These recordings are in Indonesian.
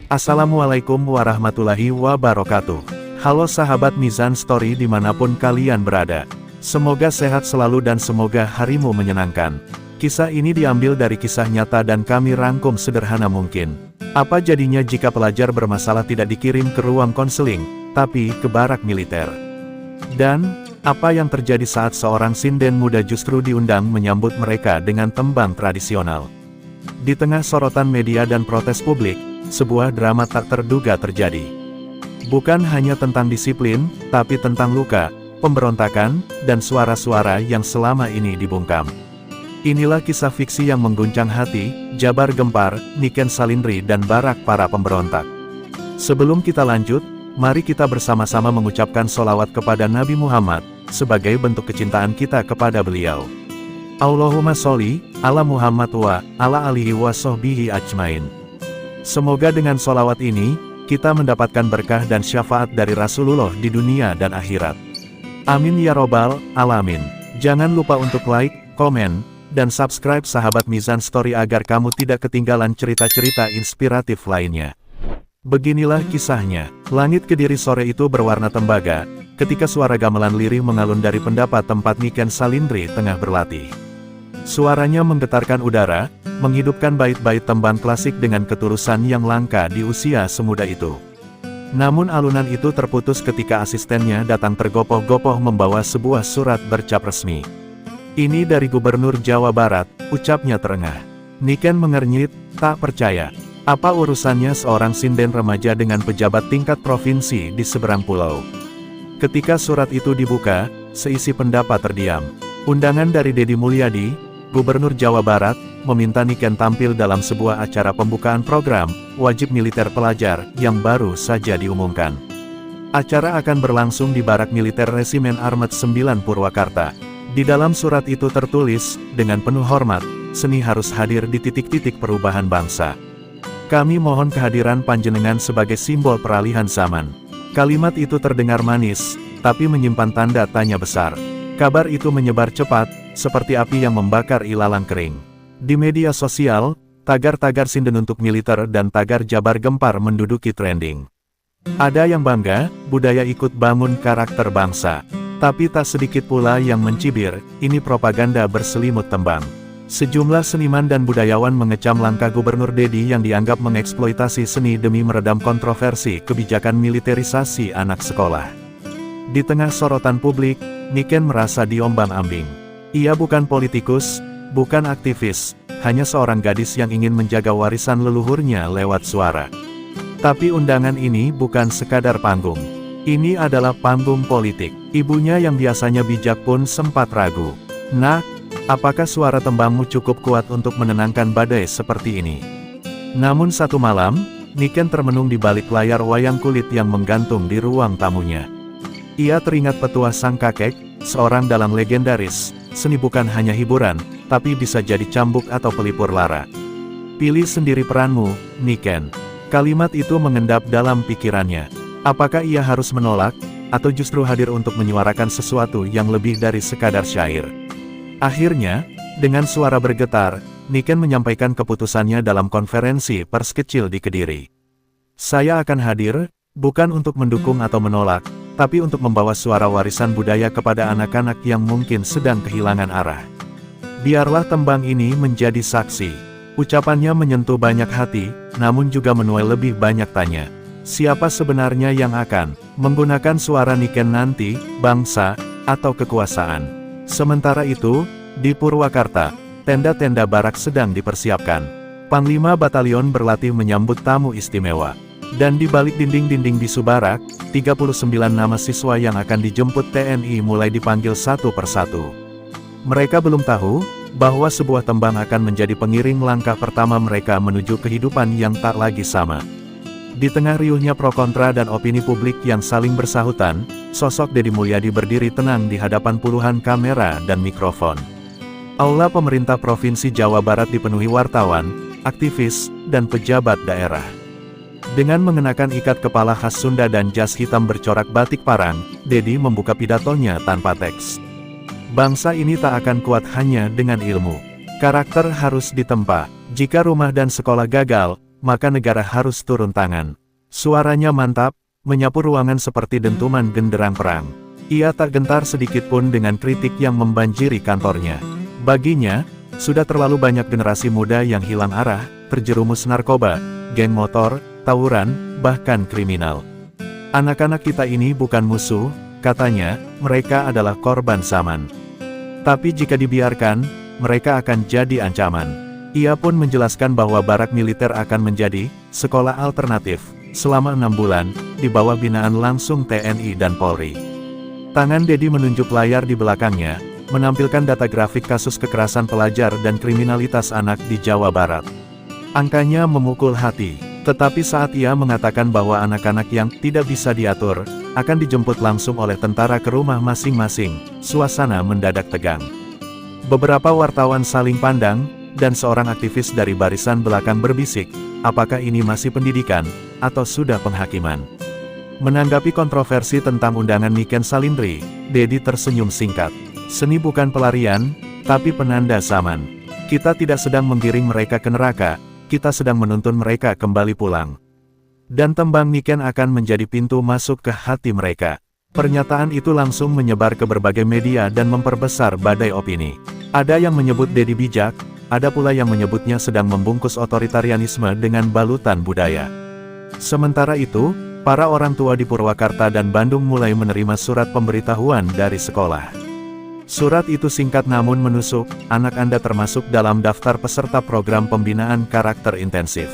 Assalamualaikum warahmatullahi wabarakatuh. Halo sahabat Mizan Story dimanapun kalian berada. Semoga sehat selalu dan semoga harimu menyenangkan. Kisah ini diambil dari kisah nyata dan kami rangkum sederhana mungkin. Apa jadinya jika pelajar bermasalah tidak dikirim ke ruang konseling, tapi ke barak militer? Dan, apa yang terjadi saat seorang sinden muda justru diundang menyambut mereka dengan tembang tradisional? Di tengah sorotan media dan protes publik, sebuah drama tak terduga terjadi. Bukan hanya tentang disiplin, tapi tentang luka, pemberontakan, dan suara-suara yang selama ini dibungkam. Inilah kisah fiksi yang mengguncang hati, Jabar Gempar, Niken Salindri dan barak para pemberontak. Sebelum kita lanjut, mari kita bersama-sama mengucapkan sholawat kepada Nabi Muhammad, sebagai bentuk kecintaan kita kepada beliau. Allahumma sholli ala Muhammad wa ala alihi wa sahbihi ajmain. Semoga dengan sholawat ini, kita mendapatkan berkah dan syafaat dari Rasulullah di dunia dan akhirat. Amin ya robbal alamin. Jangan lupa untuk like, komen, dan subscribe sahabat Mizan Story agar kamu tidak ketinggalan cerita-cerita inspiratif lainnya. Beginilah kisahnya. Langit Kediri sore itu berwarna tembaga, ketika suara gamelan lirih mengalun dari pendapat tempat Niken Salindri tengah berlatih. Suaranya menggetarkan udara, menghidupkan bait-bait tembang klasik dengan ketulusan yang langka di usia semuda itu. Namun alunan itu terputus ketika asistennya datang tergopoh-gopoh membawa sebuah surat bercap resmi. Ini dari Gubernur Jawa Barat, ucapnya terengah. Niken mengernyit, tak percaya. Apa urusannya seorang sinden remaja dengan pejabat tingkat provinsi di seberang pulau? Ketika surat itu dibuka, seisi pendapat terdiam. Undangan dari Deddy Mulyadi, Gubernur Jawa Barat, meminta Niken tampil dalam sebuah acara pembukaan program wajib militer pelajar yang baru saja diumumkan. Acara akan berlangsung di Barak Militer Resimen Armet 9 Purwakarta. Di dalam surat itu tertulis, dengan penuh hormat, seni harus hadir di titik-titik perubahan bangsa. Kami mohon kehadiran panjenengan sebagai simbol peralihan zaman. Kalimat itu terdengar manis, tapi menyimpan tanda tanya besar. Kabar itu menyebar cepat, seperti api yang membakar ilalang kering. Di media sosial, tagar-tagar sinden untuk militer dan tagar Jabar Gempar menduduki trending. Ada yang bangga, budaya ikut bangun karakter bangsa. Tapi tak sedikit pula yang mencibir, ini propaganda berselimut tembang. Sejumlah seniman dan budayawan mengecam langkah Gubernur Deddy yang dianggap mengeksploitasi seni demi meredam kontroversi kebijakan militerisasi anak sekolah. Di tengah sorotan publik, Niken merasa diombang-ambing. Ia bukan politikus, bukan aktivis, hanya seorang gadis yang ingin menjaga warisan leluhurnya lewat suara. Tapi undangan ini bukan sekadar panggung. Ini adalah panggung politik. Ibunya yang biasanya bijak pun sempat ragu. Nah, apakah suara tembangmu cukup kuat untuk menenangkan badai seperti ini? Namun satu malam, Niken termenung di balik layar wayang kulit yang menggantung di ruang tamunya. Ia teringat petua sang kakek, seorang dalang legendaris, seni bukan hanya hiburan, tapi bisa jadi cambuk atau pelipur lara. Pilih sendiri peranmu, Niken. Kalimat itu mengendap dalam pikirannya. Apakah ia harus menolak, atau justru hadir untuk menyuarakan sesuatu yang lebih dari sekadar syair? Akhirnya, dengan suara bergetar, Niken menyampaikan keputusannya dalam konferensi pers kecil di Kediri. Saya akan hadir, bukan untuk mendukung atau menolak, tapi untuk membawa suara warisan budaya kepada anak-anak yang mungkin sedang kehilangan arah. Biarlah tembang ini menjadi saksi. Ucapannya menyentuh banyak hati, namun juga menuai lebih banyak tanya. Siapa sebenarnya yang akan menggunakan suara Niken nanti, bangsa, atau kekuasaan? Sementara itu, di Purwakarta, tenda-tenda barak sedang dipersiapkan. Panglima Batalion berlatih menyambut tamu istimewa. Dan di balik dinding-dinding bisu barak, 39 nama siswa yang akan dijemput TNI mulai dipanggil satu persatu. Mereka belum tahu, bahwa sebuah tembang akan menjadi pengiring langkah pertama mereka menuju kehidupan yang tak lagi sama. Di tengah riuhnya pro kontra dan opini publik yang saling bersahutan, sosok Deddy Mulyadi berdiri tenang di hadapan puluhan kamera dan mikrofon. Aula pemerintah Provinsi Jawa Barat dipenuhi wartawan, aktivis, dan pejabat daerah. Dengan mengenakan ikat kepala khas Sunda dan jas hitam bercorak batik parang, Deddy membuka pidatonya tanpa teks. Bangsa ini tak akan kuat hanya dengan ilmu. Karakter harus ditempa. Jika rumah dan sekolah gagal, maka negara harus turun tangan. Suaranya mantap, menyapu ruangan seperti dentuman genderang perang. Ia tak gentar sedikit pun dengan kritik yang membanjiri kantornya. Baginya, sudah terlalu banyak generasi muda yang hilang arah, terjerumus narkoba, geng motor, tawuran, bahkan kriminal. Anak-anak kita ini bukan musuh, katanya, mereka adalah korban zaman. Tapi jika dibiarkan, mereka akan jadi ancaman. Ia pun menjelaskan bahwa barak militer akan menjadi sekolah alternatif selama 6 bulan, di bawah binaan langsung TNI dan Polri. Tangan Dedi menunjuk layar di belakangnya, menampilkan data grafik kasus kekerasan pelajar dan kriminalitas anak di Jawa Barat. Angkanya memukul hati, tetapi saat ia mengatakan bahwa anak-anak yang tidak bisa diatur, akan dijemput langsung oleh tentara ke rumah masing-masing, suasana mendadak tegang. Beberapa wartawan saling pandang, dan seorang aktivis dari barisan belakang berbisik, apakah ini masih pendidikan, atau sudah penghakiman? Menanggapi kontroversi tentang undangan Niken Salindri, Dedi tersenyum singkat. Seni bukan pelarian, tapi penanda zaman. Kita tidak sedang menggiring mereka ke neraka, kita sedang menuntun mereka kembali pulang. Dan tembang Niken akan menjadi pintu masuk ke hati mereka. Pernyataan itu langsung menyebar ke berbagai media dan memperbesar badai opini. Ada yang menyebut Dedi bijak, ada pula yang menyebutnya sedang membungkus otoritarianisme dengan balutan budaya. Sementara itu, para orang tua di Purwakarta dan Bandung mulai menerima surat pemberitahuan dari sekolah. Surat itu singkat namun menusuk, anak Anda termasuk dalam daftar peserta program pembinaan karakter intensif.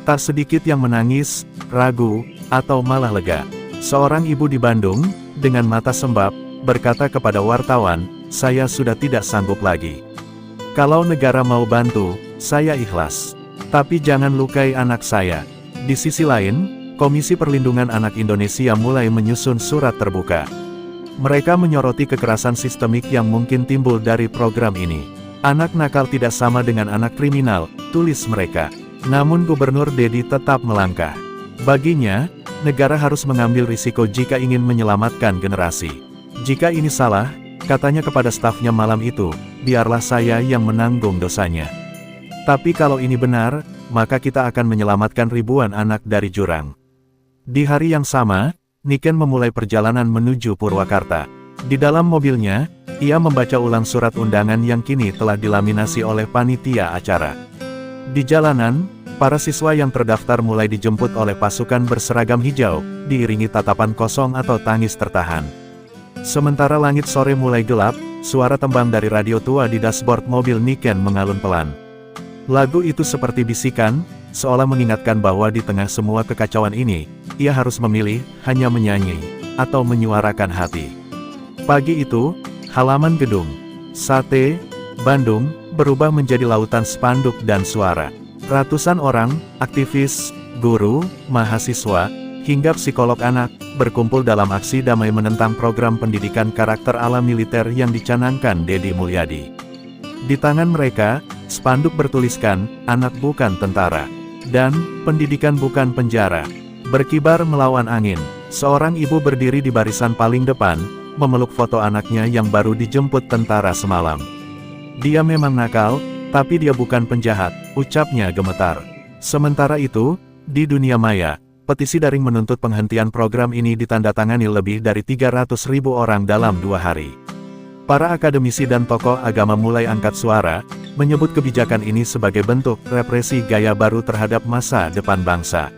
Tak sedikit yang menangis, ragu, atau malah lega. Seorang ibu di Bandung, dengan mata sembab, berkata kepada wartawan, "Saya sudah tidak sanggup lagi. Kalau negara mau bantu, saya ikhlas. Tapi jangan lukai anak saya." Di sisi lain, Komisi Perlindungan Anak Indonesia mulai menyusun surat terbuka. Mereka menyoroti kekerasan sistemik yang mungkin timbul dari program ini. Anak nakal tidak sama dengan anak kriminal, tulis mereka. Namun Gubernur Dedi tetap melangkah. Baginya, negara harus mengambil risiko jika ingin menyelamatkan generasi. Jika ini salah, katanya kepada stafnya malam itu, biarlah saya yang menanggung dosanya. Tapi kalau ini benar, maka kita akan menyelamatkan ribuan anak dari jurang. Di hari yang sama, Niken memulai perjalanan menuju Purwakarta. Di dalam mobilnya, ia membaca ulang surat undangan yang kini telah dilaminasi oleh panitia acara. Di jalanan, para siswa yang terdaftar mulai dijemput oleh pasukan berseragam hijau, diiringi tatapan kosong atau tangis tertahan. Sementara langit sore mulai gelap, suara tembang dari radio tua di dashboard mobil Niken mengalun pelan. Lagu itu seperti bisikan, seolah mengingatkan bahwa di tengah semua kekacauan ini, ia harus memilih, hanya menyanyi, atau menyuarakan hati. Pagi itu, halaman gedung Sate, Bandung, berubah menjadi lautan spanduk dan suara. Ratusan orang, aktivis, guru, mahasiswa, hingga psikolog anak, berkumpul dalam aksi damai menentang program pendidikan karakter ala militer yang dicanangkan Dedi Mulyadi. Di tangan mereka, spanduk bertuliskan, "Anak bukan tentara," dan "Pendidikan bukan penjara." Berkibar melawan angin, seorang ibu berdiri di barisan paling depan, memeluk foto anaknya yang baru dijemput tentara semalam. "Dia memang nakal, tapi dia bukan penjahat," ucapnya gemetar. Sementara itu, di dunia maya, petisi daring menuntut penghentian program ini ditandatangani lebih dari 300.000 orang dalam 2 hari. Para akademisi dan tokoh agama mulai angkat suara, menyebut kebijakan ini sebagai bentuk represi gaya baru terhadap masa depan bangsa.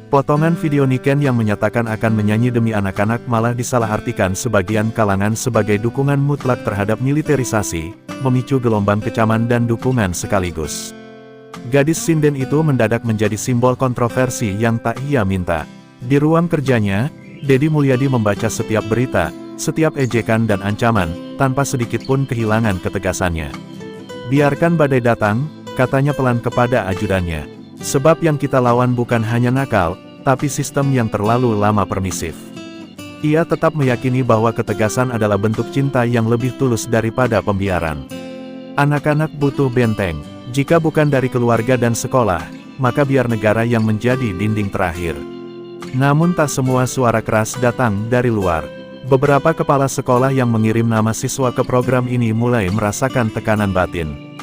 Potongan video Niken yang menyatakan akan menyanyi demi anak-anak malah disalahartikan sebagian kalangan sebagai dukungan mutlak terhadap militerisasi, memicu gelombang kecaman dan dukungan sekaligus. Gadis sinden itu mendadak menjadi simbol kontroversi yang tak ia minta. Di ruang kerjanya, Dedi Mulyadi membaca setiap berita, setiap ejekan dan ancaman, tanpa sedikit pun kehilangan ketegasannya. "Biarkan badai datang," katanya pelan kepada ajudannya. "Sebab yang kita lawan bukan hanya nakal, tapi sistem yang terlalu lama permisif." Ia tetap meyakini bahwa ketegasan adalah bentuk cinta yang lebih tulus daripada pembiaran. Anak-anak butuh benteng. Jika bukan dari keluarga dan sekolah, maka biar negara yang menjadi dinding terakhir. Namun tak semua suara keras datang dari luar. Beberapa kepala sekolah yang mengirim nama siswa ke program ini mulai merasakan tekanan batin.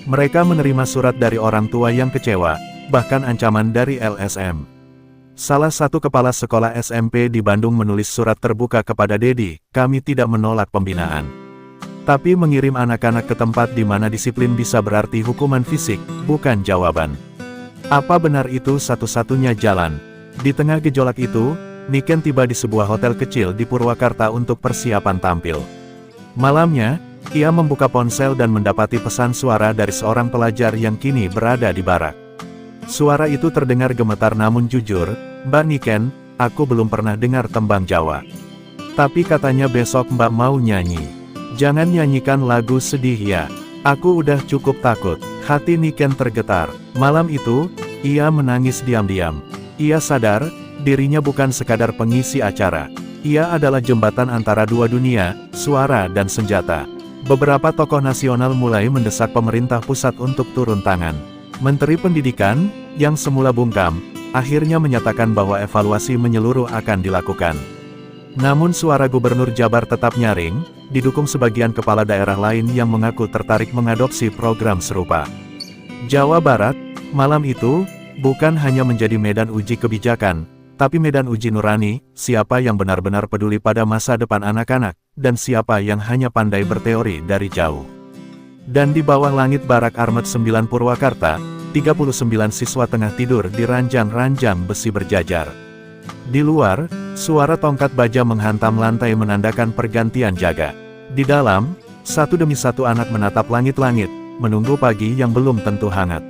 Mereka menerima surat dari orang tua yang kecewa, bahkan ancaman dari LSM. Salah satu kepala sekolah SMP di Bandung menulis surat terbuka kepada Dedi, "Kami tidak menolak pembinaan. Tapi mengirim anak-anak ke tempat di mana disiplin bisa berarti hukuman fisik, bukan jawaban." Apa benar itu satu-satunya jalan? Di tengah gejolak itu, Niken tiba di sebuah hotel kecil di Purwakarta untuk persiapan tampil. Malamnya, ia membuka ponsel dan mendapati pesan suara dari seorang pelajar yang kini berada di barak. Suara itu terdengar gemetar namun jujur, "Mbak Niken, aku belum pernah dengar tembang Jawa. Tapi katanya besok Mbak mau nyanyi. Jangan nyanyikan lagu sedih ya. Aku udah cukup takut." Hati Niken tergetar. Malam itu, ia menangis diam-diam. Ia sadar, dirinya bukan sekadar pengisi acara. Ia adalah jembatan antara dua dunia, suara dan senjata. Beberapa tokoh nasional mulai mendesak pemerintah pusat untuk turun tangan. Menteri Pendidikan, yang semula bungkam, akhirnya menyatakan bahwa evaluasi menyeluruh akan dilakukan. Namun suara Gubernur Jabar tetap nyaring, didukung sebagian kepala daerah lain yang mengaku tertarik mengadopsi program serupa. Jawa Barat, malam itu, bukan hanya menjadi medan uji kebijakan, tapi medan uji nurani, siapa yang benar-benar peduli pada masa depan anak-anak, dan siapa yang hanya pandai berteori dari jauh. Dan di bawah langit Barak Armet 9 Purwakarta, 39 siswa tengah tidur di ranjang-ranjang besi berjajar. Di luar, suara tongkat baja menghantam lantai menandakan pergantian jaga. Di dalam, satu demi satu anak menatap langit-langit, menunggu pagi yang belum tentu hangat.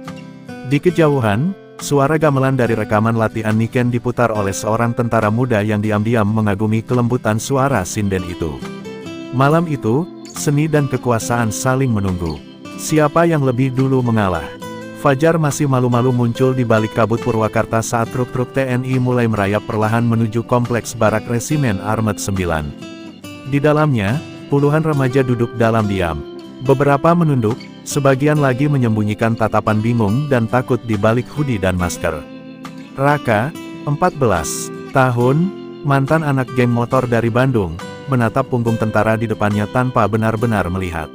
Di kejauhan, suara gamelan dari rekaman latihan Niken diputar oleh seorang tentara muda yang diam-diam mengagumi kelembutan suara sinden itu. Malam itu, seni dan kekuasaan saling menunggu. Siapa yang lebih dulu mengalah? Fajar masih malu-malu muncul di balik kabut Purwakarta saat truk-truk TNI mulai merayap perlahan menuju kompleks Barak Resimen Armet 9. Di dalamnya, puluhan remaja duduk dalam diam. Beberapa menunduk, sebagian lagi menyembunyikan tatapan bingung dan takut di balik hoodie dan masker. Raka, 14 tahun, mantan anak geng motor dari Bandung, menatap punggung tentara di depannya tanpa benar-benar melihat.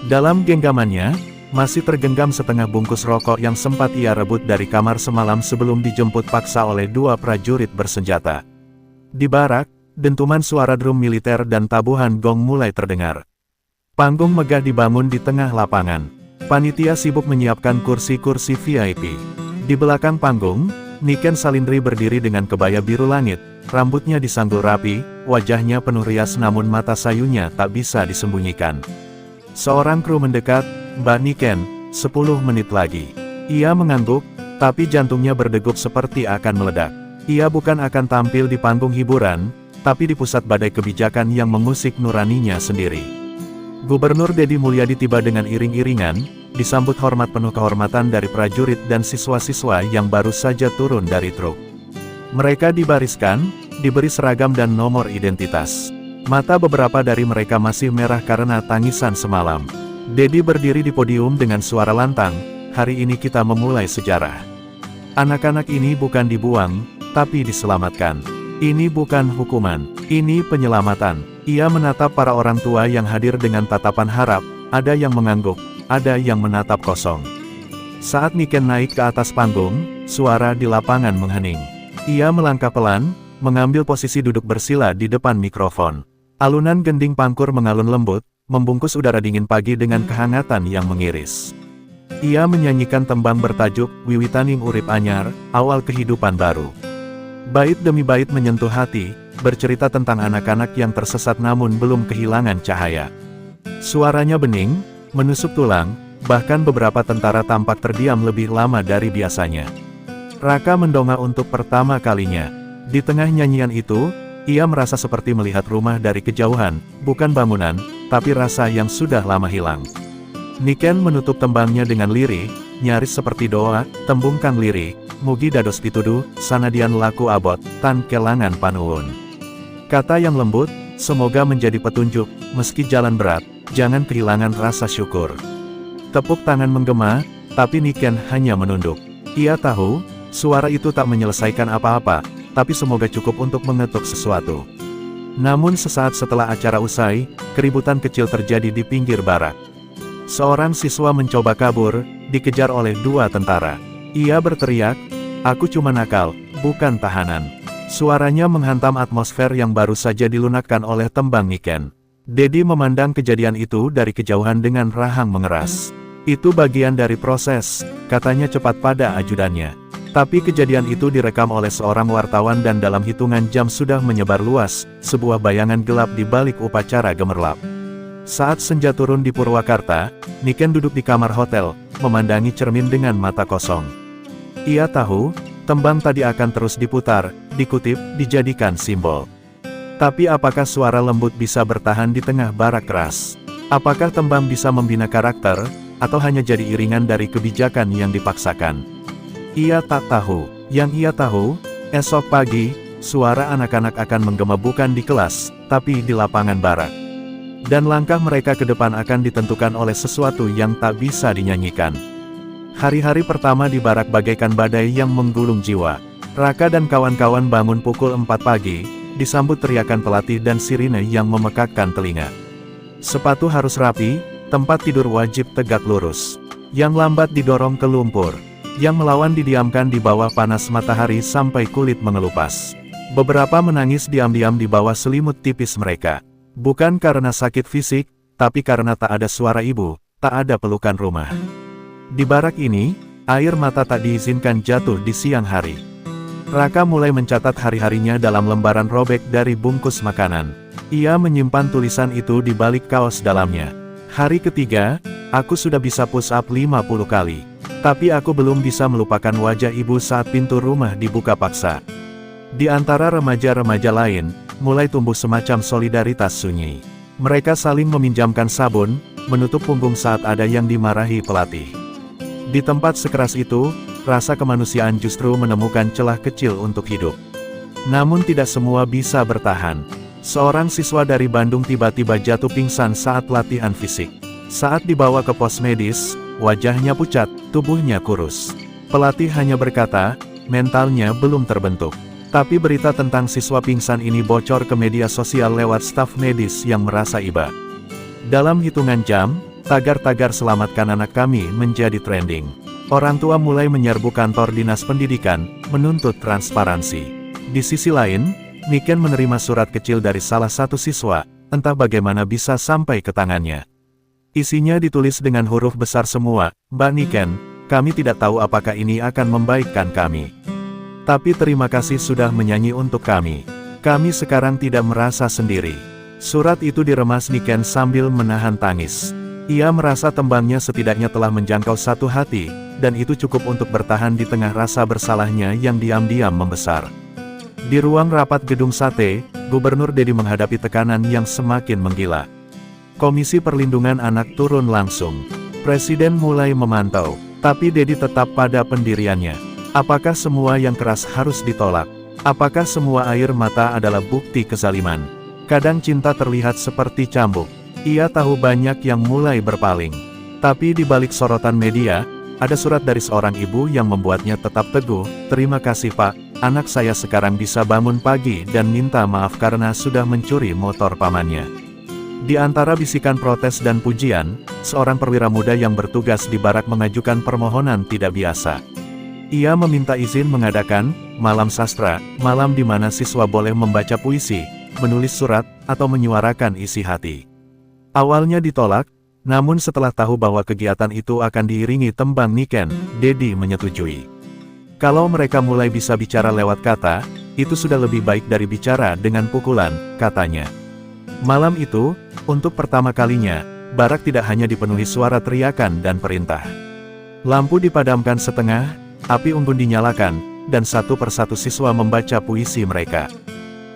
Dalam genggamannya, masih tergenggam setengah bungkus rokok yang sempat ia rebut dari kamar semalam sebelum dijemput paksa oleh dua prajurit bersenjata. Di barak, dentuman suara drum militer dan tabuhan gong mulai terdengar. Panggung megah dibangun di tengah lapangan. Panitia sibuk menyiapkan kursi-kursi VIP. Di belakang panggung, Niken Salindri berdiri dengan kebaya biru langit, rambutnya disanggul rapi, wajahnya penuh rias namun mata sayunya tak bisa disembunyikan. Seorang kru mendekat, "Mbak Niken, 10 menit lagi." Ia mengangguk, tapi jantungnya berdegup seperti akan meledak. Ia bukan akan tampil di panggung hiburan, tapi di pusat badai kebijakan yang mengusik nuraninya sendiri. Gubernur Dedi Mulyadi tiba dengan iring-iringan, disambut hormat penuh kehormatan dari prajurit dan siswa-siswa yang baru saja turun dari truk. Mereka dibariskan, diberi seragam dan nomor identitas. Mata beberapa dari mereka masih merah karena tangisan semalam. Dedi berdiri di podium dengan suara lantang, "Hari ini kita memulai sejarah. Anak-anak ini bukan dibuang, tapi diselamatkan. Ini bukan hukuman, ini penyelamatan." Ia menatap para orang tua yang hadir dengan tatapan harap, ada yang mengangguk, ada yang menatap kosong. Saat Niken naik ke atas panggung, suara di lapangan menghening. Ia melangkah pelan, mengambil posisi duduk bersila di depan mikrofon. Alunan gending pangkur mengalun lembut, membungkus udara dingin pagi dengan kehangatan yang mengiris. Ia menyanyikan tembang bertajuk, "Wiwitaning Urip Anyar, Awal Kehidupan Baru." Bait demi bait menyentuh hati, bercerita tentang anak-anak yang tersesat namun belum kehilangan cahaya. Suaranya bening, menusuk tulang, bahkan beberapa tentara tampak terdiam lebih lama dari biasanya. Raka mendongak untuk pertama kalinya. Di tengah nyanyian itu, ia merasa seperti melihat rumah dari kejauhan, bukan bangunan, tapi rasa yang sudah lama hilang. Niken menutup tembangnya dengan lirih, nyaris seperti doa, tembung kang lirih, "Mugi dados pituduh, sanadyan laku abot, tan kelangan panuwun." Kata yang lembut, semoga menjadi petunjuk, meski jalan berat, jangan kehilangan rasa syukur. Tepuk tangan menggema, tapi Niken hanya menunduk. Ia tahu, suara itu tak menyelesaikan apa-apa, tapi semoga cukup untuk mengetuk sesuatu. Namun sesaat setelah acara usai, keributan kecil terjadi di pinggir barak. Seorang siswa mencoba kabur, dikejar oleh dua tentara. Ia berteriak, "Aku cuma nakal, bukan tahanan." Suaranya menghantam atmosfer yang baru saja dilunakkan oleh tembang Niken. Dedi memandang kejadian itu dari kejauhan dengan rahang mengeras. "Itu bagian dari proses," katanya cepat pada ajudannya. Tapi kejadian itu direkam oleh seorang wartawan dan dalam hitungan jam sudah menyebar luas, sebuah bayangan gelap di balik upacara gemerlap. Saat senja turun di Purwakarta, Niken duduk di kamar hotel, memandangi cermin dengan mata kosong. Ia tahu, tembang tadi akan terus diputar, dikutip, dijadikan simbol. Tapi apakah suara lembut bisa bertahan di tengah barak keras? Apakah tembang bisa membina karakter, atau hanya jadi iringan dari kebijakan yang dipaksakan? Ia tak tahu. Yang ia tahu, esok pagi, suara anak-anak akan menggema bukan di kelas, tapi di lapangan barak. Dan langkah mereka ke depan akan ditentukan oleh sesuatu yang tak bisa dinyanyikan. Hari-hari pertama di barak bagaikan badai yang menggulung jiwa. Raka dan kawan-kawan bangun pukul 4 pagi, disambut teriakan pelatih dan sirine yang memekakkan telinga. Sepatu harus rapi, tempat tidur wajib tegak lurus. Yang lambat didorong ke lumpur. Yang melawan didiamkan di bawah panas matahari sampai kulit mengelupas. Beberapa menangis diam-diam di bawah selimut tipis mereka. Bukan karena sakit fisik, tapi karena tak ada suara ibu, tak ada pelukan rumah. Di barak ini, air mata tak diizinkan jatuh di siang hari. Raka mulai mencatat hari-harinya dalam lembaran robek dari bungkus makanan. Ia menyimpan tulisan itu di balik kaos dalamnya. Hari ketiga, aku sudah bisa push up 50 kali. Tapi aku belum bisa melupakan wajah ibu saat pintu rumah dibuka paksa. Di antara remaja-remaja lain, mulai tumbuh semacam solidaritas sunyi. Mereka saling meminjamkan sabun, menutup punggung saat ada yang dimarahi pelatih. Di tempat sekeras itu, rasa kemanusiaan justru menemukan celah kecil untuk hidup. Namun tidak semua bisa bertahan. Seorang siswa dari Bandung tiba-tiba jatuh pingsan saat latihan fisik. Saat dibawa ke pos medis, wajahnya pucat, tubuhnya kurus. Pelatih hanya berkata, mentalnya belum terbentuk. Tapi berita tentang siswa pingsan ini bocor ke media sosial lewat staf medis yang merasa iba. Dalam hitungan jam, tagar-tagar "Selamatkan anak kami" menjadi trending. Orang tua mulai menyerbu kantor dinas pendidikan, menuntut transparansi. Di sisi lain, Niken menerima surat kecil dari salah satu siswa, entah bagaimana bisa sampai ke tangannya. Isinya ditulis dengan huruf besar semua, "Mbak Niken, kami tidak tahu apakah ini akan membaikkan kami. Tapi terima kasih sudah menyanyi untuk kami. Kami sekarang tidak merasa sendiri." Surat itu diremas Niken sambil menahan tangis. Ia merasa tembangnya setidaknya telah menjangkau satu hati, dan itu cukup untuk bertahan di tengah rasa bersalahnya yang diam-diam membesar. Di ruang rapat gedung sate, Gubernur Dedi menghadapi tekanan yang semakin menggila. Komisi Perlindungan Anak turun langsung. Presiden mulai memantau, tapi Dedi tetap pada pendiriannya. Apakah semua yang keras harus ditolak? Apakah semua air mata adalah bukti kezaliman? Kadang cinta terlihat seperti cambuk. Ia tahu banyak yang mulai berpaling. Tapi di balik sorotan media, ada surat dari seorang ibu yang membuatnya tetap teguh. "Terima kasih Pak, anak saya sekarang bisa bangun pagi dan minta maaf karena sudah mencuri motor pamannya." Di antara bisikan protes dan pujian, seorang perwira muda yang bertugas di barak mengajukan permohonan tidak biasa. Ia meminta izin mengadakan malam sastra, malam di mana siswa boleh membaca puisi, menulis surat, atau menyuarakan isi hati. Awalnya ditolak, namun setelah tahu bahwa kegiatan itu akan diiringi tembang Niken, Dedi menyetujui. Kalau mereka mulai bisa bicara lewat kata, itu sudah lebih baik dari bicara dengan pukulan, katanya. Malam itu, untuk pertama kalinya, barak tidak hanya dipenuhi suara teriakan dan perintah. Lampu dipadamkan setengah, api unggun dinyalakan, dan satu persatu siswa membaca puisi mereka.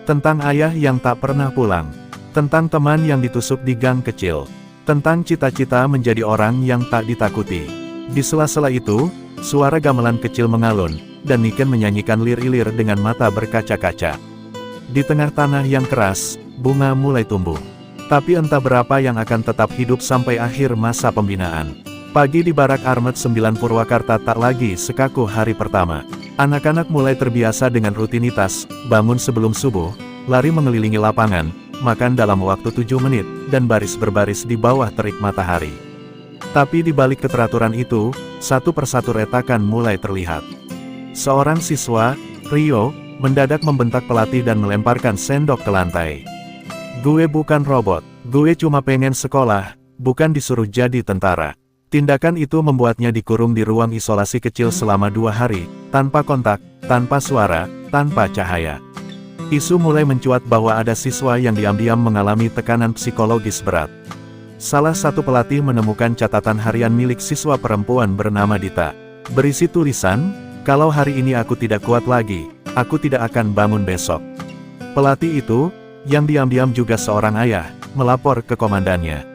Tentang ayah yang tak pernah pulang. Tentang teman yang ditusuk di gang kecil. Tentang cita-cita menjadi orang yang tak ditakuti. Di sela-sela itu, suara gamelan kecil mengalun, dan Niken menyanyikan lir-ilir dengan mata berkaca-kaca. Di tengah tanah yang keras, bunga mulai tumbuh. Tapi entah berapa yang akan tetap hidup sampai akhir masa pembinaan. Pagi di Barak Armet 9 Purwakarta tak lagi sekaku hari pertama. Anak-anak mulai terbiasa dengan rutinitas, bangun sebelum subuh, lari mengelilingi lapangan, makan dalam waktu 7 menit, dan baris berbaris di bawah terik matahari. Tapi di balik keteraturan itu, satu persatu retakan mulai terlihat. Seorang siswa, Rio, mendadak membentak pelatih dan melemparkan sendok ke lantai. "Gue bukan robot, gue cuma pengen sekolah, bukan disuruh jadi tentara." Tindakan itu membuatnya dikurung di ruang isolasi kecil selama 2 hari, tanpa kontak, tanpa suara, tanpa cahaya. Isu mulai mencuat bahwa ada siswa yang diam-diam mengalami tekanan psikologis berat. Salah satu pelatih menemukan catatan harian milik siswa perempuan bernama Dita. Berisi tulisan, "Kalau hari ini aku tidak kuat lagi, aku tidak akan bangun besok." Pelatih itu, yang diam-diam juga seorang ayah, melapor ke komandannya.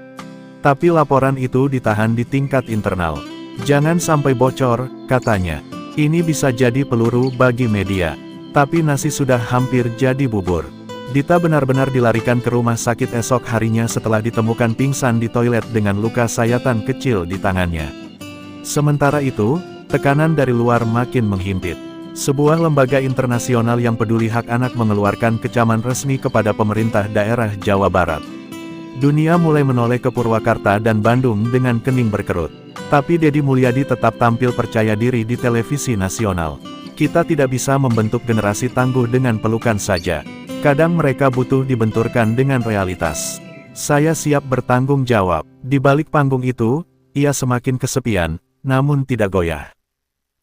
Tapi laporan itu ditahan di tingkat internal. "Jangan sampai bocor," katanya. "Ini bisa jadi peluru bagi media." Tapi nasi sudah hampir jadi bubur. Dita benar-benar dilarikan ke rumah sakit esok harinya setelah ditemukan pingsan di toilet dengan luka sayatan kecil di tangannya. Sementara itu, tekanan dari luar makin menghimpit. Sebuah lembaga internasional yang peduli hak anak mengeluarkan kecaman resmi kepada pemerintah daerah Jawa Barat. Dunia mulai menoleh ke Purwakarta dan Bandung dengan kening berkerut. Tapi Deddy Mulyadi tetap tampil percaya diri di televisi nasional. "Kita tidak bisa membentuk generasi tangguh dengan pelukan saja. Kadang mereka butuh dibenturkan dengan realitas. Saya siap bertanggung jawab." Di balik panggung itu, ia semakin kesepian, namun tidak goyah.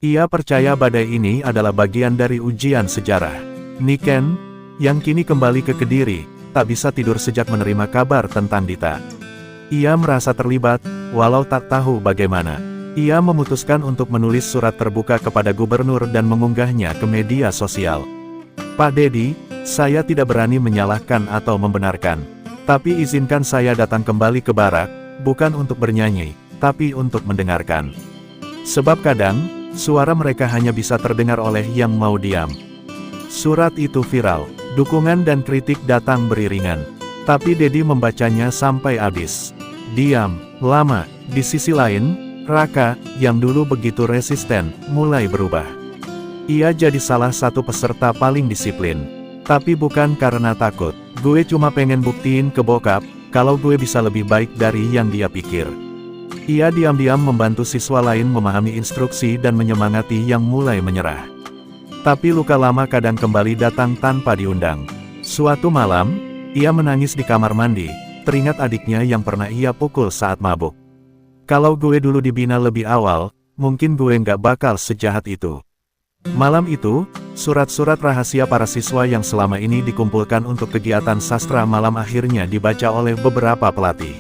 Ia percaya badai ini adalah bagian dari ujian sejarah. Niken, yang kini kembali ke Kediri, tak bisa tidur sejak menerima kabar tentang Dita. Ia merasa terlibat, walau tak tahu bagaimana. Ia memutuskan untuk menulis surat terbuka kepada gubernur dan mengunggahnya ke media sosial. "Pak Deddy, saya tidak berani menyalahkan atau membenarkan. Tapi izinkan saya datang kembali ke barak, bukan untuk bernyanyi, tapi untuk mendengarkan. Sebab kadang, suara mereka hanya bisa terdengar oleh yang mau diam." Surat itu viral. Dukungan dan kritik datang beriringan. Tapi Deddy membacanya sampai habis. Diam, lama. Di sisi lain, Raka, yang dulu begitu resisten, mulai berubah. Ia jadi salah satu peserta paling disiplin. Tapi bukan karena takut. "Gue cuma pengen buktiin ke bokap, kalau gue bisa lebih baik dari yang dia pikir." Ia diam-diam membantu siswa lain memahami instruksi dan menyemangati yang mulai menyerah. Tapi luka lama kadang kembali datang tanpa diundang. Suatu malam, ia menangis di kamar mandi, teringat adiknya yang pernah ia pukul saat mabuk. "Kalau gue dulu dibina lebih awal, mungkin gue nggak bakal sejahat itu." Malam itu, surat-surat rahasia para siswa yang selama ini dikumpulkan untuk kegiatan sastra malam akhirnya dibaca oleh beberapa pelatih.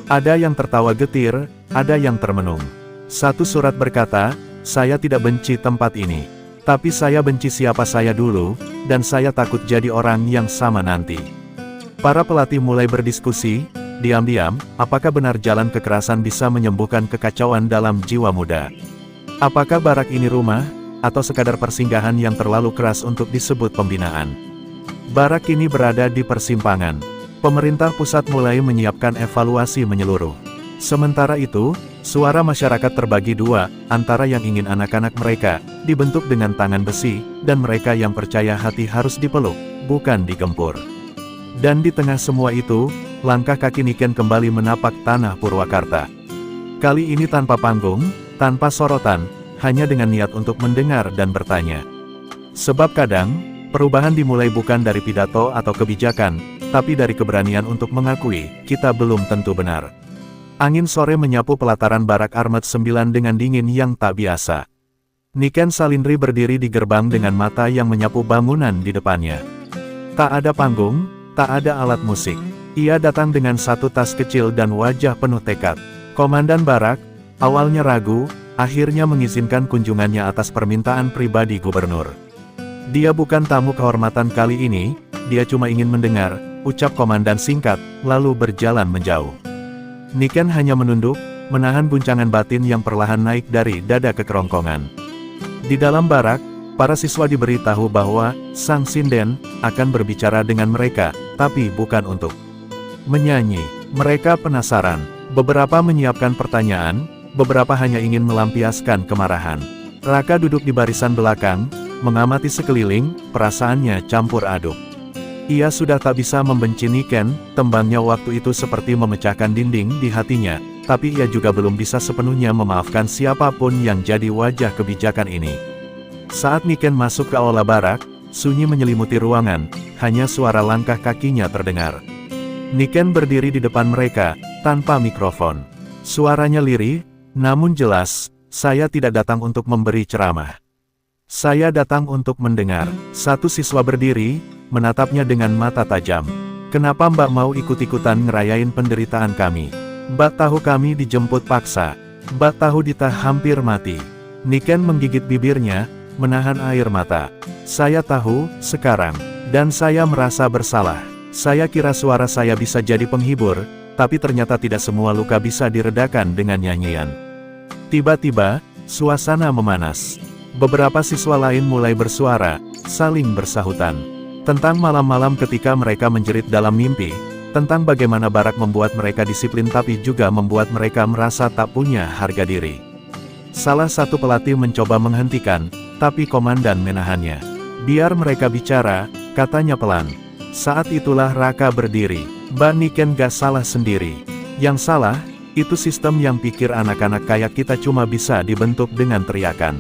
Ada yang tertawa getir, ada yang termenung. Satu surat berkata, "Saya tidak benci tempat ini. Tapi saya benci siapa saya dulu, dan saya takut jadi orang yang sama nanti." Para pelatih mulai berdiskusi, diam-diam, apakah benar jalan kekerasan bisa menyembuhkan kekacauan dalam jiwa muda? Apakah barak ini rumah, atau sekadar persinggahan yang terlalu keras untuk disebut pembinaan? Barak kini berada di persimpangan. Pemerintah pusat mulai menyiapkan evaluasi menyeluruh. Sementara itu, suara masyarakat terbagi dua, antara yang ingin anak-anak mereka dibentuk dengan tangan besi, dan mereka yang percaya hati harus dipeluk, bukan digempur. Dan di tengah semua itu, langkah kaki Niken kembali menapak tanah Purwakarta. Kali ini tanpa panggung, tanpa sorotan, hanya dengan niat untuk mendengar dan bertanya. Sebab kadang, perubahan dimulai bukan dari pidato atau kebijakan, tapi dari keberanian untuk mengakui, kita belum tentu benar. Angin sore menyapu pelataran barak Armet 9 dengan dingin yang tak biasa. Niken Salindri berdiri di gerbang dengan mata yang menyapu bangunan di depannya. Tak ada panggung, tak ada alat musik. Ia datang dengan satu tas kecil dan wajah penuh tekad. Komandan barak, awalnya ragu, akhirnya mengizinkan kunjungannya atas permintaan pribadi gubernur. Dia bukan tamu kehormatan kali ini, dia cuma ingin mendengar, ucap komandan singkat, lalu berjalan menjauh. Niken hanya menunduk, menahan guncangan batin yang perlahan naik dari dada ke kerongkongan. Di dalam barak, para siswa diberitahu bahwa Sang Sinden akan berbicara dengan mereka, tapi bukan untuk menyanyi. Mereka penasaran. Beberapa menyiapkan pertanyaan, beberapa hanya ingin melampiaskan kemarahan. Raka duduk di barisan belakang, mengamati sekeliling, perasaannya campur aduk. Ia sudah tak bisa membenci Niken, tembangnya waktu itu seperti memecahkan dinding di hatinya, tapi ia juga belum bisa sepenuhnya memaafkan siapapun yang jadi wajah kebijakan ini. Saat Niken masuk ke aula barak, sunyi menyelimuti ruangan, hanya suara langkah kakinya terdengar. Niken berdiri di depan mereka, tanpa mikrofon. Suaranya lirih, namun jelas, "Saya tidak datang untuk memberi ceramah. Saya datang untuk mendengar." Satu siswa berdiri, menatapnya dengan mata tajam. "Kenapa Mbak mau ikut-ikutan ngerayain penderitaan kami? Mbak tahu kami dijemput paksa. Mbak tahu Dita hampir mati." Niken menggigit bibirnya, menahan air mata. "Saya tahu, sekarang. Dan saya merasa bersalah. Saya kira suara saya bisa jadi penghibur, tapi ternyata tidak semua luka bisa diredakan dengan nyanyian." Tiba-tiba, suasana memanas. Beberapa siswa lain mulai bersuara, saling bersahutan. Tentang malam-malam ketika mereka menjerit dalam mimpi, tentang bagaimana barak membuat mereka disiplin tapi juga membuat mereka merasa tak punya harga diri. Salah satu pelatih mencoba menghentikan, tapi komandan menahannya. "Biar mereka bicara," katanya pelan. Saat itulah Raka berdiri. "Mbak Niken gak salah sendiri. Yang salah, itu sistem yang pikir anak-anak kayak kita cuma bisa dibentuk dengan teriakan.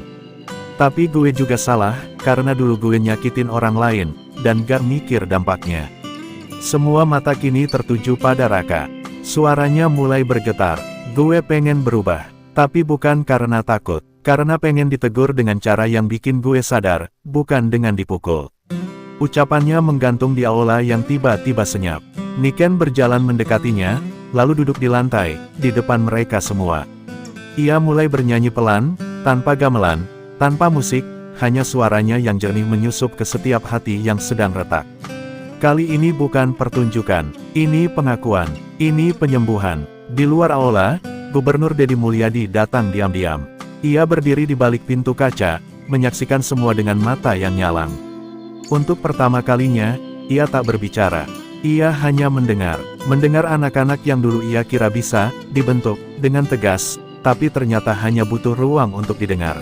Tapi gue juga salah, karena dulu gue nyakitin orang lain, dan gak mikir dampaknya." Semua mata kini tertuju pada Raka. Suaranya mulai bergetar. "Gue pengen berubah. Tapi bukan karena takut. Karena pengen ditegur dengan cara yang bikin gue sadar, bukan dengan dipukul." Ucapannya menggantung di aula yang tiba-tiba senyap. Niken berjalan mendekatinya, lalu duduk di lantai, di depan mereka semua. Ia mulai bernyanyi pelan, tanpa gamelan, tanpa musik, hanya suaranya yang jernih menyusup ke setiap hati yang sedang retak. Kali ini bukan pertunjukan, ini pengakuan, ini penyembuhan. Di luar aula, Gubernur Deddy Mulyadi datang diam-diam. Ia berdiri di balik pintu kaca, menyaksikan semua dengan mata yang nyalang. Untuk pertama kalinya, ia tak berbicara. Ia hanya mendengar. Mendengar anak-anak yang dulu ia kira bisa dibentuk dengan tegas, tapi ternyata hanya butuh ruang untuk didengar.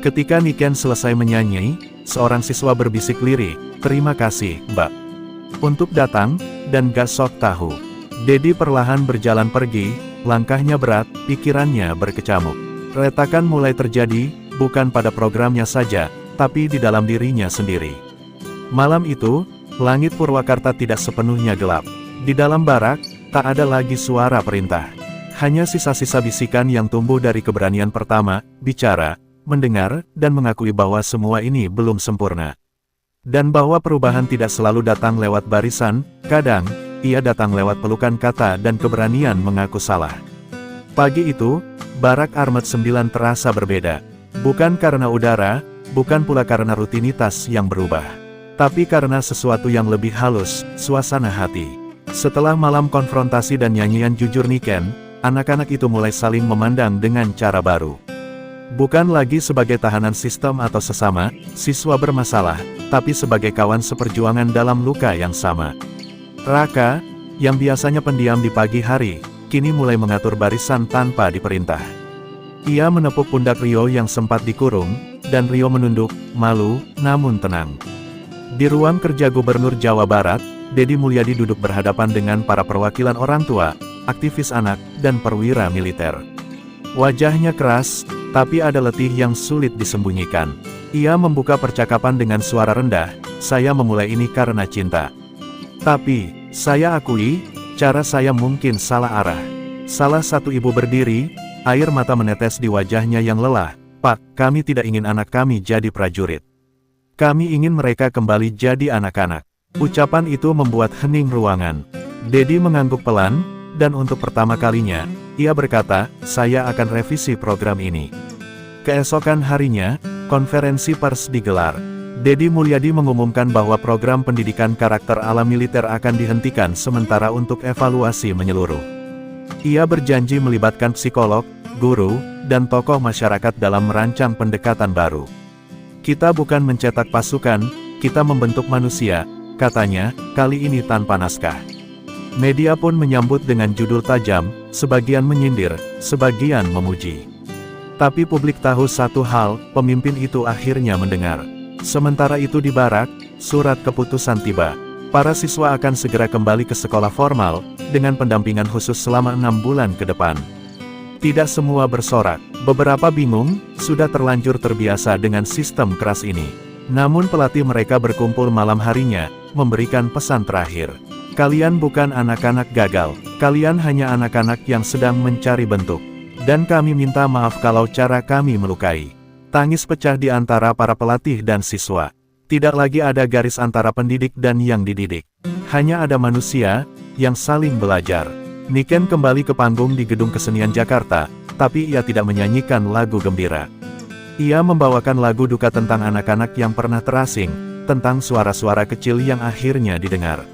Ketika Niken selesai menyanyi, seorang siswa berbisik lirih, "Terima kasih, Mbak, untuk datang, dan gak sok tahu." Deddy perlahan berjalan pergi, langkahnya berat, pikirannya berkecamuk. Retakan mulai terjadi, bukan pada programnya saja, tapi di dalam dirinya sendiri. Malam itu, langit Purwakarta tidak sepenuhnya gelap. Di dalam barak, tak ada lagi suara perintah. Hanya sisa-sisa bisikan yang tumbuh dari keberanian pertama, bicara, mendengar, dan mengakui bahwa semua ini belum sempurna. Dan bahwa perubahan tidak selalu datang lewat barisan, kadang, ia datang lewat pelukan kata dan keberanian mengaku salah. Pagi itu, barak Armet 9 terasa berbeda. Bukan karena udara, bukan pula karena rutinitas yang berubah. Tapi karena sesuatu yang lebih halus, suasana hati. Setelah malam konfrontasi dan nyanyian jujur Niken, anak-anak itu mulai saling memandang dengan cara baru. Bukan lagi sebagai tahanan sistem atau sesama siswa bermasalah, tapi sebagai kawan seperjuangan dalam luka yang sama. Raka, yang biasanya pendiam di pagi hari, kini mulai mengatur barisan tanpa diperintah. Ia menepuk pundak Rio yang sempat dikurung, dan Rio menunduk, malu, namun tenang. Di ruang kerja Gubernur Jawa Barat, Deddy Mulyadi duduk berhadapan dengan para perwakilan orang tua, aktivis anak, dan perwira militer. Wajahnya keras, tapi ada letih yang sulit disembunyikan. Ia membuka percakapan dengan suara rendah, "Saya memulai ini karena cinta. Tapi, saya akui, cara saya mungkin salah arah." Salah satu ibu berdiri, air mata menetes di wajahnya yang lelah. "Pak, kami tidak ingin anak kami jadi prajurit. Kami ingin mereka kembali jadi anak-anak." Ucapan itu membuat hening ruangan. Deddy mengangguk pelan, dan untuk pertama kalinya, ia berkata, "Saya akan revisi program ini." Keesokan harinya, konferensi pers digelar. Deddy Mulyadi mengumumkan bahwa program pendidikan karakter ala militer akan dihentikan sementara untuk evaluasi menyeluruh. Ia berjanji melibatkan psikolog, guru, dan tokoh masyarakat dalam merancang pendekatan baru. "Kita bukan mencetak pasukan, kita membentuk manusia," katanya, kali ini tanpa naskah. Media pun menyambut dengan judul tajam, sebagian menyindir, sebagian memuji. Tapi publik tahu satu hal, pemimpin itu akhirnya mendengar. Sementara itu di barak, surat keputusan tiba. Para siswa akan segera kembali ke sekolah formal, dengan pendampingan khusus selama 6 bulan ke depan. Tidak semua bersorak. Beberapa bingung, sudah terlanjur terbiasa dengan sistem keras ini. Namun pelatih mereka berkumpul malam harinya, memberikan pesan terakhir. Kalian bukan anak-anak gagal, kalian hanya anak-anak yang sedang mencari bentuk. Dan kami minta maaf kalau cara kami melukai. Tangis pecah di antara para pelatih dan siswa. Tidak lagi ada garis antara pendidik dan yang dididik. Hanya ada manusia, yang saling belajar. Niken kembali ke panggung di Gedung Kesenian Jakarta, tapi ia tidak menyanyikan lagu gembira. Ia membawakan lagu duka tentang anak-anak yang pernah terasing, tentang suara-suara kecil yang akhirnya didengar.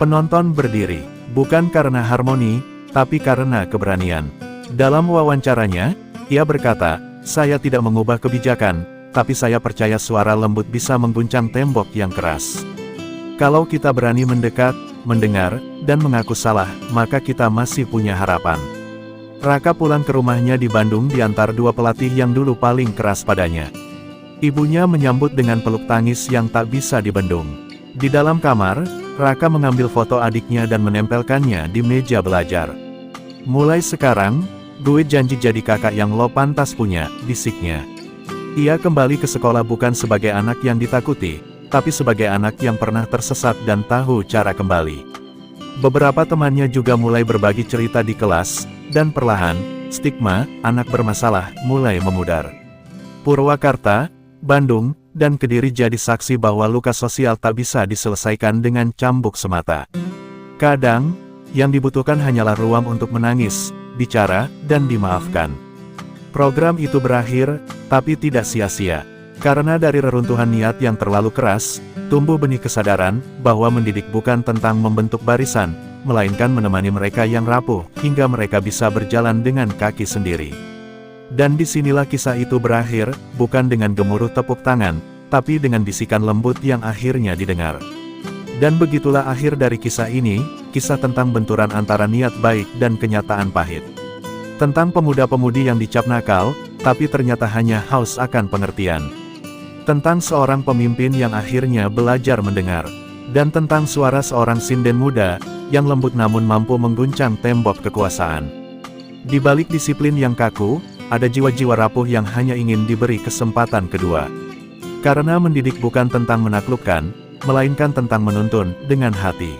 Penonton berdiri, bukan karena harmoni, tapi karena keberanian. Dalam wawancaranya, ia berkata, "Saya tidak mengubah kebijakan, tapi saya percaya suara lembut bisa mengguncang tembok yang keras. Kalau kita berani mendekat, mendengar, dan mengaku salah, maka kita masih punya harapan." Raka pulang ke rumahnya di Bandung diantar dua pelatih yang dulu paling keras padanya. Ibunya menyambut dengan peluk tangis yang tak bisa dibendung. Di dalam kamar, Raka mengambil foto adiknya dan menempelkannya di meja belajar. "Mulai sekarang, gue janji jadi kakak yang lo pantas punya," bisiknya. Ia kembali ke sekolah bukan sebagai anak yang ditakuti, tapi sebagai anak yang pernah tersesat dan tahu cara kembali. Beberapa temannya juga mulai berbagi cerita di kelas, dan perlahan, stigma anak bermasalah mulai memudar. Purwakarta, Bandung, dan Kediri jadi saksi bahwa luka sosial tak bisa diselesaikan dengan cambuk semata. Kadang, yang dibutuhkan hanyalah ruang untuk menangis, bicara, dan dimaafkan. Program itu berakhir, tapi tidak sia-sia. Karena dari reruntuhan niat yang terlalu keras, tumbuh benih kesadaran bahwa mendidik bukan tentang membentuk barisan, melainkan menemani mereka yang rapuh, hingga mereka bisa berjalan dengan kaki sendiri. Dan disinilah kisah itu berakhir, bukan dengan gemuruh tepuk tangan, tapi dengan bisikan lembut yang akhirnya didengar. Dan begitulah akhir dari kisah ini, kisah tentang benturan antara niat baik dan kenyataan pahit. Tentang pemuda-pemudi yang dicap nakal, tapi ternyata hanya haus akan pengertian. Tentang seorang pemimpin yang akhirnya belajar mendengar. Dan tentang suara seorang sinden muda, yang lembut namun mampu mengguncang tembok kekuasaan. Di balik disiplin yang kaku, ada jiwa-jiwa rapuh yang hanya ingin diberi kesempatan kedua. Karena mendidik bukan tentang menaklukkan, melainkan tentang menuntun dengan hati.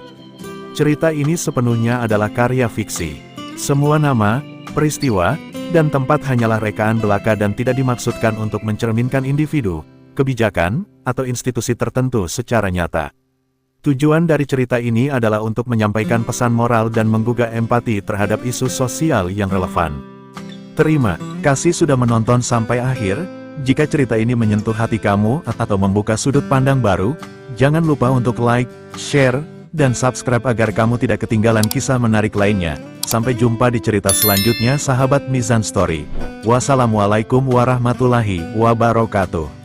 Cerita ini sepenuhnya adalah karya fiksi. Semua nama, peristiwa, dan tempat hanyalah rekaan belaka dan tidak dimaksudkan untuk mencerminkan individu, kebijakan, atau institusi tertentu secara nyata. Tujuan dari cerita ini adalah untuk menyampaikan pesan moral dan menggugah empati terhadap isu sosial yang relevan. Terima kasih sudah menonton sampai akhir. Jika cerita ini menyentuh hati kamu atau membuka sudut pandang baru, jangan lupa untuk like, share, dan subscribe agar kamu tidak ketinggalan kisah menarik lainnya. Sampai jumpa di cerita selanjutnya sahabat Mizan Story. Wassalamualaikum warahmatullahi wabarakatuh.